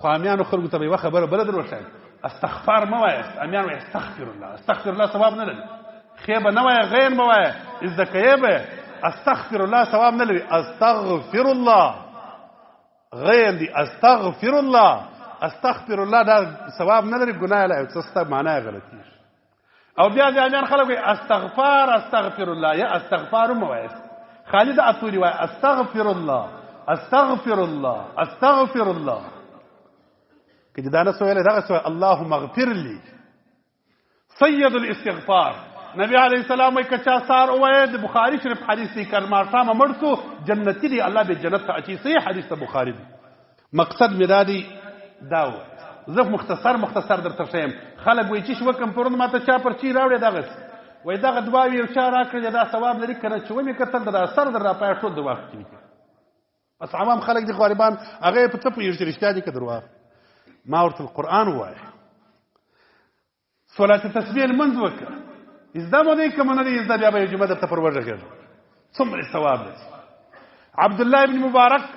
خو امیانو خلکو ته به یوه خبره بله در وښایم استغفار مه وایاست امیان وایي استغفر الله استغفر الله ثواب نه لري خې به نه وایه غین به وایه زده کوې به استغفر الله ثواب نه لري استغفر الله غین دي استغفر الله استغفر الله دا ثواب نه لري ګناه لا څه ستا معنا یې غلطېږي او بیا د امیان خلک وایي استغفر الله یا استغفار مه وایاست خالد عطوري وایي استغفر الله استغفر الله که دا نه سویلی دغه سوی اللهم اغفر لی سید الاستغفار نبی علیه السلام وایي که چا سار ووایه د بخاري شریف حدیث دی که ماښامه مړ سو جنتي دی الله به جنت ته اچوي صحیح حدیث د بخاري دی مقصد مې دا دی دا ووایه زه مختصر درته ښیم خلک وایي چې وکم پرون ماته چا پرچی راوړې دغسې وایي دغه دعاوې یو چا راکړې دا ثواب لري که نه چې ومې کتل د دا سر در راپایه ټول دعا کوي بس عوام خلک دي غریبان هغه یې په څه پوهېږي چې رښتیا دي که درواغ ما ورته القرآن ووایه صلات تسبیح لمونځ وکړه زده مو دی که مو نه دی زده بیا به یو جمعه درته پر وغږېږم څومره ثواب لري عبدالله ابن مبارک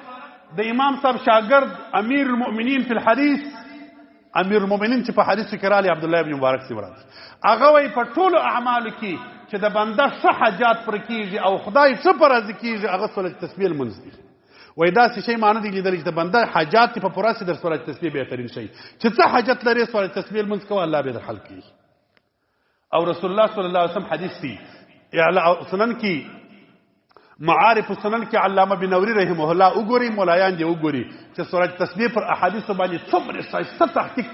د امام صاحب شاګرد امیر المؤمنین فی الحدیث امیر المؤمنین چې په حدیث کې رالی عبدالله ابن مبارک سی مراد هغه وایي په ټولو اعمالو کې چې د بنده ښه حاجات پر کېږي او خدای ښه په راضي کېږي هغه صلات تسبیح لمونځ دی وایي داسې شی ما نه دی لیدلی چې د بنده حاجات په پوره سي در صلات تسبیح بهترین شی چې څه حاجت لرې صلات تسبیح لمونځ کوه الله به در حل کړي او رسول الله صلی الله علیه وسلم حدیث دی سنن کې معارف السنن کې علامه بنوري رحمه الله وګوري مولایان دې وګوري چې صلات تسبیح پر احادیث باندې څومره ښایسته تحقیق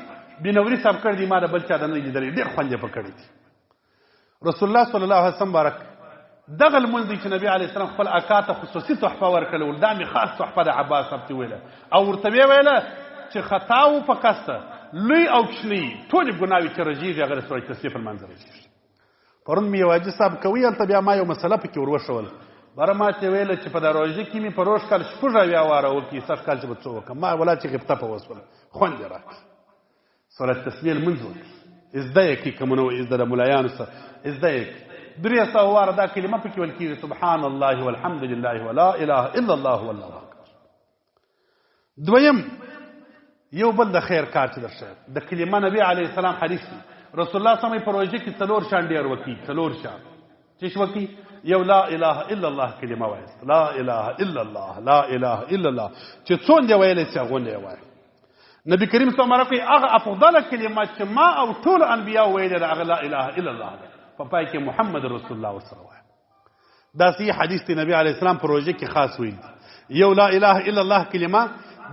بنوري صاحب کړی دی ما د بل چا د نه لیدلی ډېر خوند یې پکړی دی رسول الله صلی الله علیه وسلم بارک دغه لمونځ دی چې نبی علیه السلام خپل اکا ته خصوصي تحفه ورکړې ول دا مې خاص تحفه د عباس صاحب ته ویله او ورته ویې ویله چې خطا و په کسته لوی او کوچني ټولې ګناوې چې رژېږي هغه د صلات تسبیح پر منځ رژېږي پرون مې یو حاجي صاحب کوي هلته بیا ما یو مسله پکې ور وښوله بره ما ته ویله چې په دا روژه کې مې په روژ کال شپږ اویا واره وکړي سږ کال چې به څه وکړم ما ولا چې غبطه په وسوله خوند یې راکړي صلات تسبیح لمونځ وکړي زده یې کړي که مو نه وایي زده د ملایانو سره زده یې کړي 300 واره دا کلمه پکې ویل کېږي سبحان الله والحمد لله ولا اله الا الله والله اکبر دویم یو بل د خیر کار چې درشه د کلمه نبی علیه السلام حدیث دی رسول الله صلی الله علیه وسلم په روژه کې 4 شان ډېر وکړي 4 شان چې وکړي یو لا اله الا الله کلمه وایست لا اله الا الله لا اله الا الله چې څومره ویلې چې غونډه وایي نبی کریم صلی الله علیه وسلم هغه افضل کلمه چې ما او ټول انبیا ویلې هغه لا اله الا الله په پای کې محمد رسول الله صلی الله علیه دا صحیح حدیث دی نبی علیه السلام په روژه کې خاص ویل یو لا اله الا الله کلمه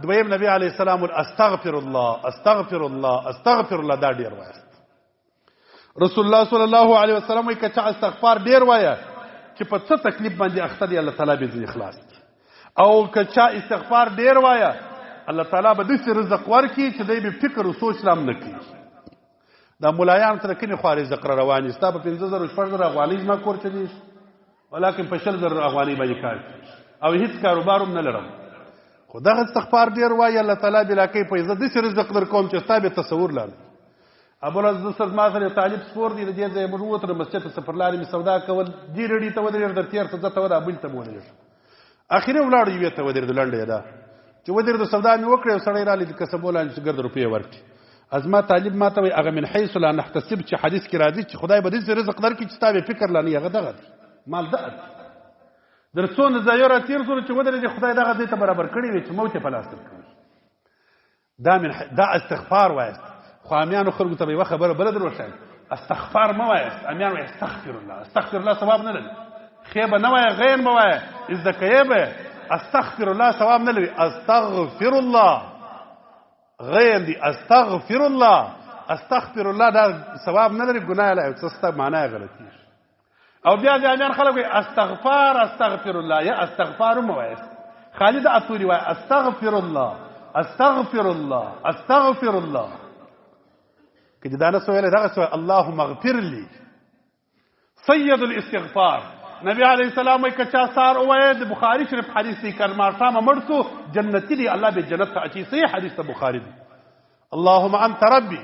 دویم نبی علیه السلام استغفر الله استغفر الله استغفر الله دا ډیر وایست رسول الله صلی الله علیه وسلم وایي که چا استغفار ډیر وایه چې په څه تکلیف باندې اخته دی الله تعالی به ځینې خلاص او که چا استغفار ډیر وایه الله تعالی به داسې رزق ورکړي چې دی به فکر او سوچ هم نه کوي دا ملایان سره کومې خوا رزق را روان دي ستا په 50,000 شپږ افغانۍ زما کور چلېږي ولیکن په 20,000 افغانۍ باندې کار کوي او هېڅ کاروبار هم نه لرم خو دغه استغفار ډېر وایي الله تعالی بلا کوي په زه داسې رزق در کوم چې ستا بې تصور لرم ابوالعز استاد ما سره یو طالب سپور دی د دې ځایه موږ ووتلو مسجد ته سفرلارې مې سودا کول دې رډي ته ودرېږ در تېر څه ځه ته وده بل ته مې ودرېږ اخري ولاړو یوې ته ودرېدو لنډه ده چې ودرېدو سودا مې وکړې یو سړی رالي د کسبو لاندې چې ګرد روپۍ ورکړي از ما طالب ما ته وایي هغه من حیث لا نحتسب چې حدیث کې راځي چې خدای به داسې رزق درکړي چې ستا بې فکر لا نه هغه دغه دی مال دغه دی در څونه ځایو را تېر شولو چې ودرېدې خدای دغه ځای ته برابر کړی وي چې موت یې په لاس درکوي دا استغفار وایست خو امیانو خلکو ته به یوه خبره بله در وښایم استغفار مه وایست امیان وایي استغفر الله استغفر الله ثواب نه لري خې به نه وایه غین به وایه زده کوې به استغفر الله ثواب نه لري استغفر الله غین دی استغفر الله استغفر الله دا ثواب نه لري ګناه لا څه ستا معنا یې غلطېږي او بیا د امیان خلک وایي استغفر الله یا استغفار مه وایست خالد عطوري وایي استغفر الله استغفر الله که دا نه سویلی دغه سوی اللهم اغفر لی سید الاستغفار نبی علیه السلام وایي که چا سار ووایه د بخاري شریف حدیث دی که ماښامه مړ سو جنتي دی الله به جنت ته اچوي صحیح حدیث د بخاري دی اللهم انت ربي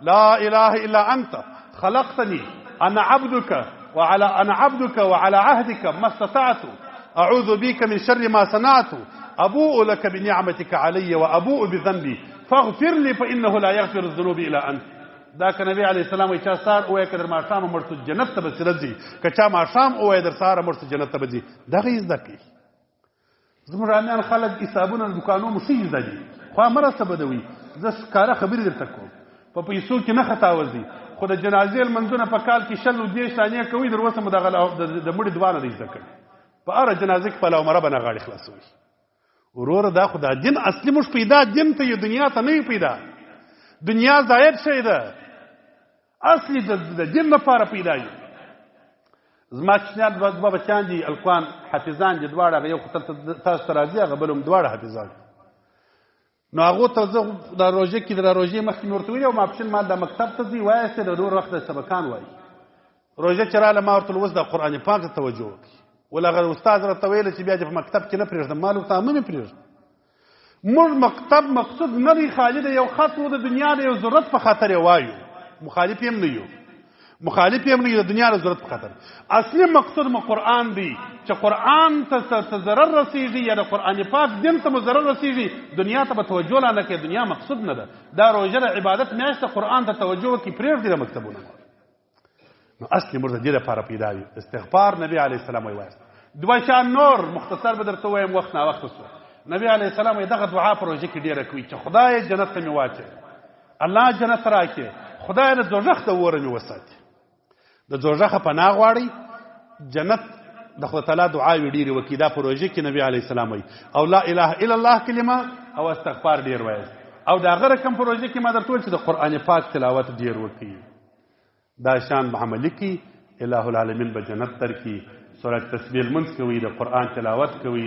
لا اله الا انت خلقتني انا عبدك وعلى عهدك ما استطعت اعوذ بك من شر ما صنعت ابوء لك بنعمتك علي وابوء بذنبي فاغفر لي فانه لا يغفر الذنوب الا انت. دا که نبی علیه السلام وایي چا سهار ووایه که در ماښامه مړ شو جنت ته به سیرت ځي، که چا ماښام ووایه در سهاره مړ شو جنت ته به ځي. دغه یې زده کوي. زموږ رامیان خلک حسابونه د دوکانو مو ښه یې زده دي، خو همره څه بدوي. زه ښکاره خبرې درته کوم، په پیسو کې نه خطاوځي، خو د جنازې لمنځونه په کال کې 20 او 30 ثانیې کوي، در اوسه مو د مړي دعا نه دی زده کړې. په هره جنازه کې پلاو مره به نه غاړې خلاصوي. وروره دا خو دا دین اصلي موږ پیدا دین ته یو، دنیا ته نه یو پیدا. دنیا زاید شی ده، اصلي د دین لپاره پیدا یو. زما کوچنیان دوه بچیان دي الکوان حافظان دي دواړه، هغه یو خو تاسو ته راځي، هغه بل هم دواړه حافظان. نو هغو ته زه د روژې کې د روژې مخکې مې ورته ویلي وم ماپښین ما د مکتب ته ځي وایاستې د نور وخت د سبقان وایي. روژه چې راله ما ورته اوس د قرآن پاک ته توجه وکړي. ول هغه استاد راته ویله چې بیا دې په مکتب کې نه پرېږدم. ما ورته مه مې پرېږدم. موږ مکتب مقصود نه دی خالي، د یو خط و د دنیا د یو ضرورت په خاطر یې وایو، مخالف یې هم نه یو، مخالف یې هم نه یو، د دنیا د ضرورت په خاطر. اصلي مقصود مو قرآن دی، چې قرآن ته ضرر رسیږي یا د قرآن پاک دین ته مو ضرر رسیږي، دنیا ته به توجه لا نه کوي. دنیا مقصود نه ده. دا روژه د عبادت میاشت ده، قرآن ته توجه وکړي، پرېږدي د مکتبونه. نو اصلي موږ د دې لپاره پیدا یو. استغفار نبی علیه السلام وایي. دوه شان نور مختصر به درته ووایم، وخت ناوخته سو. نبی علیه السلام وایي دغه دعا په روژه کې ډېره کوي چې خدای جنت ته مې واچوي، الله جنت راکړي، خدای د دوزخ د اوره مې وساتي. د دوزخه پناه غواړئ، جنت د خدای تعالی دعاوې ډېرې وکړي. دا په روژه کې نبی علیه السلام وایي. او لا اله الا الله کلمه او استغفار ډېر وایي. او د هغه رقم په روژه کې ما درته وویل چې د قرآن پاک تلاوت ډېر وکړي. دا شان به عملي کړي، اله العالمین به جنت درکړي. سورة تسبیح لمونځ کوئ، د قرآن تلاوت کوئ.